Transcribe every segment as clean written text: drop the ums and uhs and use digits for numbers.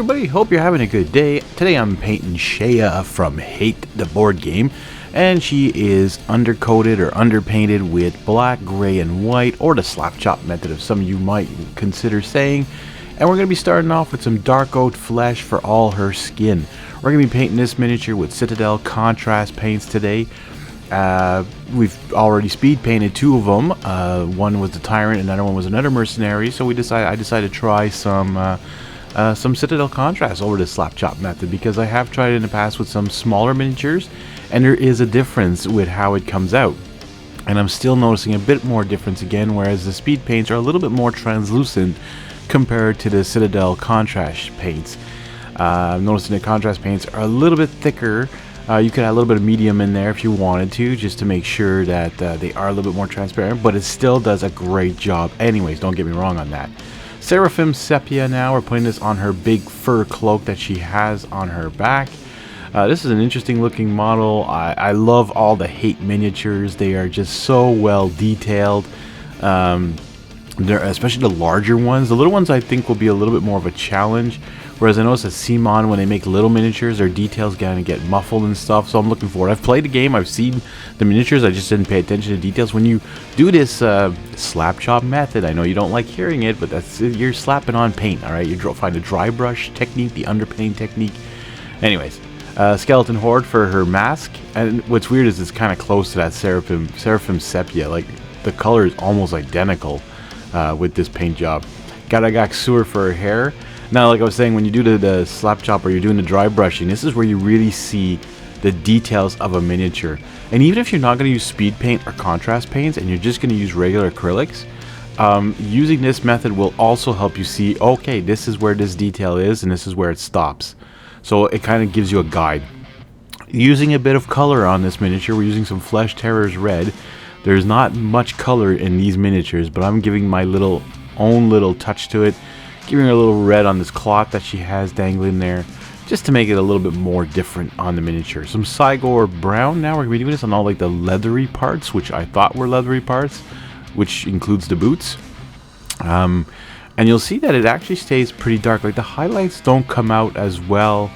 everybody, hope you're having a good day. Today I'm painting Sheya from Hate the Board Game, and she is undercoated or underpainted with black, gray, and white, or the slapchop method of some of you might consider saying. And we're going to be starting off with some dark oat flesh for all her skin. We're going to be painting this miniature with Citadel Contrast paints today. We've already speed painted two of them. One was the Tyrant, another one was another Mercenary. So I decided to try some Citadel Contrast over the slapchop method, because I have tried it in the past with some smaller miniatures, and there is a difference with how it comes out. And I'm still noticing a bit more difference again, whereas the speed paints are a little bit more translucent compared to the Citadel Contrast paints. I'm noticing the contrast paints are a little bit thicker. You could add a little bit of medium in there if you wanted to, just to make sure that they are a little bit more transparent, but it still does a great job anyways, don't get me wrong on that. Seraphim Sepia now, we're putting this on her big fur cloak that she has on her back. This is an interesting looking model. I love all the Hate miniatures. They are just so well detailed. Especially the larger ones. The little ones I think will be a little bit more of a challenge. Whereas I notice at Simon, when they make little miniatures, their details kind of get muffled and stuff. So I'm looking for it. I've played the game, I've seen the miniatures, I just didn't pay attention to details. When you do this slapchop method, I know you don't like hearing it, but you're slapping on paint, alright? You find a dry brush technique, the underpainting technique. Anyways, Skeleton Horde for her mask. And what's weird is it's kind of close to that Seraphim Sepia. Like, the color is almost identical with this paint job. Garagak Sewer for her hair. Now, like I was saying, when you do the slap chop or you're doing the dry brushing, this is where you really see the details of a miniature. And even if you're not going to use speed paint or contrast paints and you're just going to use regular acrylics, using this method will also help you see, okay, this is where this detail is and this is where it stops. So it kind of gives you a guide. Using a bit of color on this miniature, we're using some Flesh Terrors Red. There's not much color in these miniatures, but I'm giving my own little touch to it. Giving her a little red on this cloth that she has dangling there, just to make it a little bit more different on the miniature. Some Cygor Brown. Now we're going to be doing this on all like the leathery parts, which I thought were leathery parts, which includes the boots. And you'll see that it actually stays pretty dark. Like the highlights don't come out as well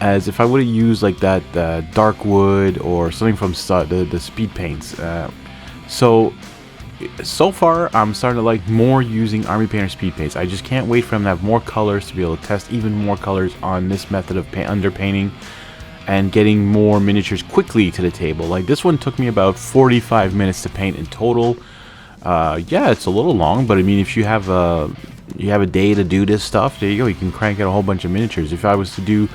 as if I would have used like that dark wood or something from the speed paints. So far, I'm starting to like more using Army Painter speed paints. I just can't wait for them to have more colors to be able to test even more colors on this method of underpainting and getting more miniatures quickly to the table. Like this one took me about 45 minutes to paint in total. Yeah, it's a little long, but I mean, if you have a day to do this stuff, there you go. You can crank out a whole bunch of miniatures. If I was to do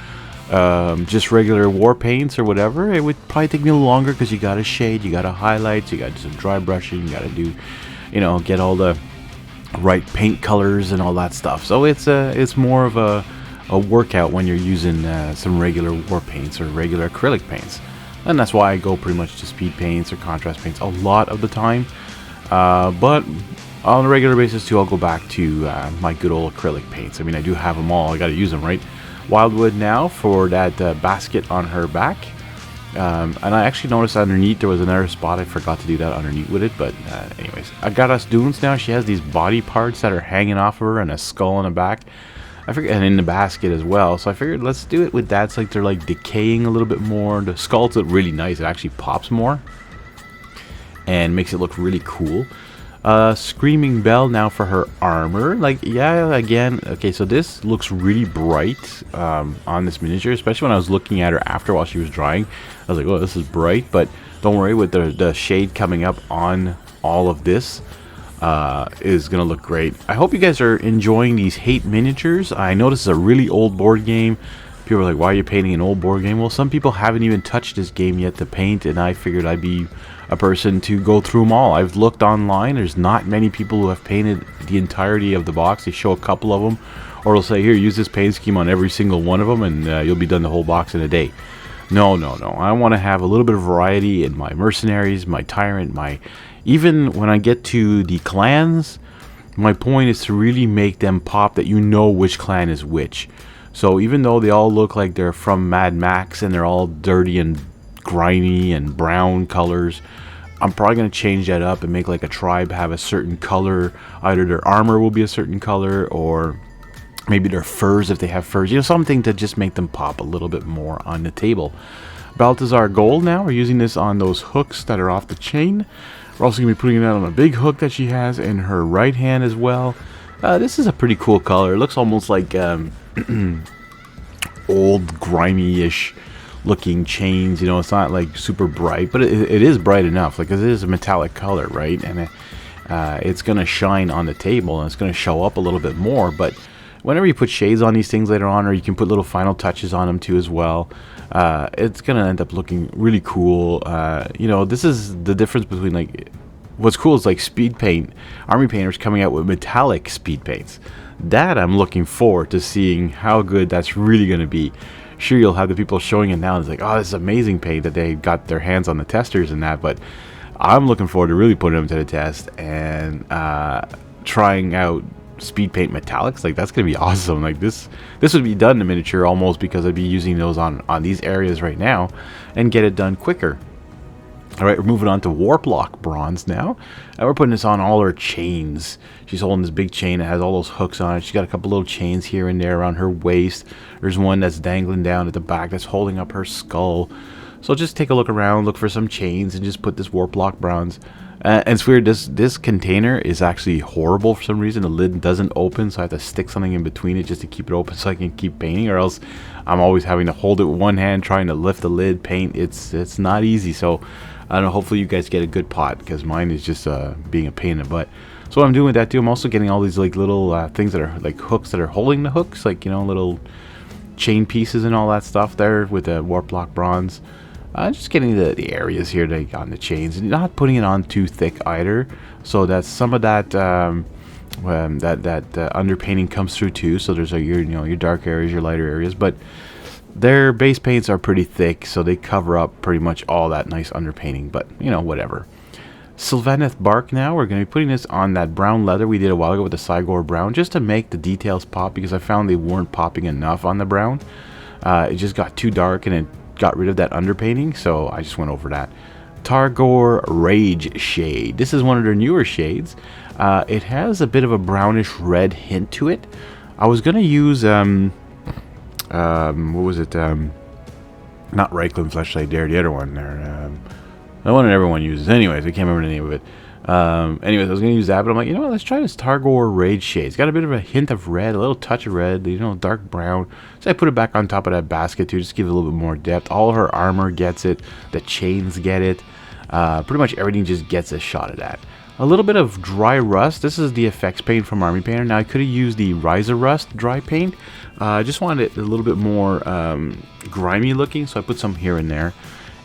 just regular war paints or whatever, it would probably take me a little longer, because you gotta shade, you gotta highlight, you gotta do some dry brushing, you gotta do, get all the right paint colors and all that stuff. So it's more of a workout when you're using some regular war paints or regular acrylic paints, and that's why I go pretty much to speed paints or contrast paints a lot of the time. But on a regular basis too, I'll go back to my good old acrylic paints. I mean, I do have them all, I gotta use them, right? Wildwood now for that basket on her back, and I actually noticed underneath there was another spot. I forgot to do that underneath with it, but anyways, I got us Dunes now. She has these body parts that are hanging off of her and a skull on the back, I figured, and in the basket as well. So I figured let's do it with that. It's like they're like decaying a little bit more. The skulls look really nice. It actually pops more and makes it look really cool. Screaming Bell now for her armor. Like, yeah, again, okay, so this looks really bright on this miniature, especially when I was looking at her after while she was drying. I was like, oh, this is bright, but don't worry, with the shade coming up on all of this is gonna look great. I hope you guys are enjoying these Hate miniatures. I know this is a really old board game. People are like, why are you painting an old board game? Well, some people haven't even touched this game yet to paint, and I figured I'd be a person to go through them all. I've looked online. There's not many people who have painted the entirety of the box. They show a couple of them, or they'll say, here, use this paint scheme on every single one of them, and you'll be done the whole box in a day. No. I want to have a little bit of variety in my Mercenaries, my Tyrant, even when I get to the clans, my point is to really make them pop, that you know which clan is which. So even though they all look like they're from Mad Max and they're all dirty and grimy and brown colors, I'm probably going to change that up and make like a tribe have a certain color. Either their armor will be a certain color, or Maybe their furs if they have furs. You know, something to just make them pop a little bit more on the table. Balthazar Gold now. We're using this on those hooks that are off the chain. We're also going to be putting it on a big hook that she has in her right hand as well. This is a pretty cool color. It looks almost like old, grimy-ish looking chains. You know, it's not like super bright, but it is bright enough. Like, it is a metallic color, right? And it's going to shine on the table, and it's going to show up a little bit more. But whenever you put shades on these things later on, or you can put little final touches on them too as well, it's going to end up looking really cool. You know, this is the difference between, like, what's cool is like speed paint, army painters coming out with metallic speed paints. That I'm looking forward to seeing how good that's really going to be. Sure, you'll have the people showing it now, and it's like, oh, this is amazing paint that they got their hands on the testers and that, but I'm looking forward to really putting them to the test and trying out speed paint metallics. Like, that's gonna be awesome. Like, this would be done in miniature almost, because I'd be using those on these areas right now and get it done quicker. Alright, we're moving on to Warplock Bronze now. And we're putting this on all her chains. She's holding this big chain that has all those hooks on it. She's got a couple little chains here and there around her waist. There's one that's dangling down at the back that's holding up her skull. So just take a look around, look for some chains, and just put this Warplock Bronze. And it's weird, this container is actually horrible for some reason. The lid doesn't open, so I have to stick something in between it just to keep it open so I can keep painting, or else I'm always having to hold it with one hand, trying to lift the lid, paint. It's not easy. So I don't know, hopefully you guys get a good pot, because mine is just being a pain in the butt. So what I'm doing with that too, I'm also getting all these like little things that are like hooks that are holding the hooks, like, you know, little chain pieces and all that stuff there with the Warplock Bronze. Just getting the areas here that on the chains, and not putting it on too thick either, so that some of that underpainting comes through too. So there's your dark areas, your lighter areas, but their base paints are pretty thick, so they cover up pretty much all that nice underpainting. But you know, whatever. Sylvaneth Bark now. We're going to be putting this on that brown leather we did a while ago with the Cygor brown, just to make the details pop, because I found they weren't popping enough on the brown. It just got too dark and it got rid of that underpainting, so I just went over that. Targor Rage shade. This is one of their newer shades. It has a bit of a brownish red hint to it. I was gonna use what was it? Not Reichland Fleshlight Dare, the other one there. The one that everyone uses. Anyways, I can't remember the name of it. Anyways, I was gonna use that, but I'm like, you know what? Let's try this Targor Rage shade. It's got a bit of a hint of red, a little touch of red, you know, dark brown. So I put it back on top of that basket too, just to give it a little bit more depth. All her armor gets it. The chains get it. Pretty much everything just gets a shot at that. A little bit of dry rust. This is the effects paint from Army Painter. Now I could have used the Riser Rust dry paint. I just wanted it a little bit more grimy looking, so I put some here and there.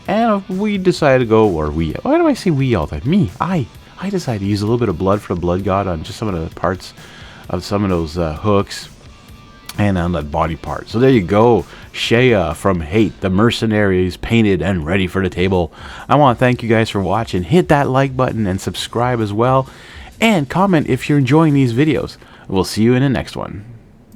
And we decided to go, or we, why do I say we all the time? Me, I decided to use a little bit of blood for the blood god on just some of the parts of some of those hooks and on that body part. So there you go, Sheya from Hate, the Mercenaries, painted and ready for the table. I want to thank you guys for watching. Hit that like button and subscribe as well, and comment if you're enjoying these videos. We'll see you in the next one.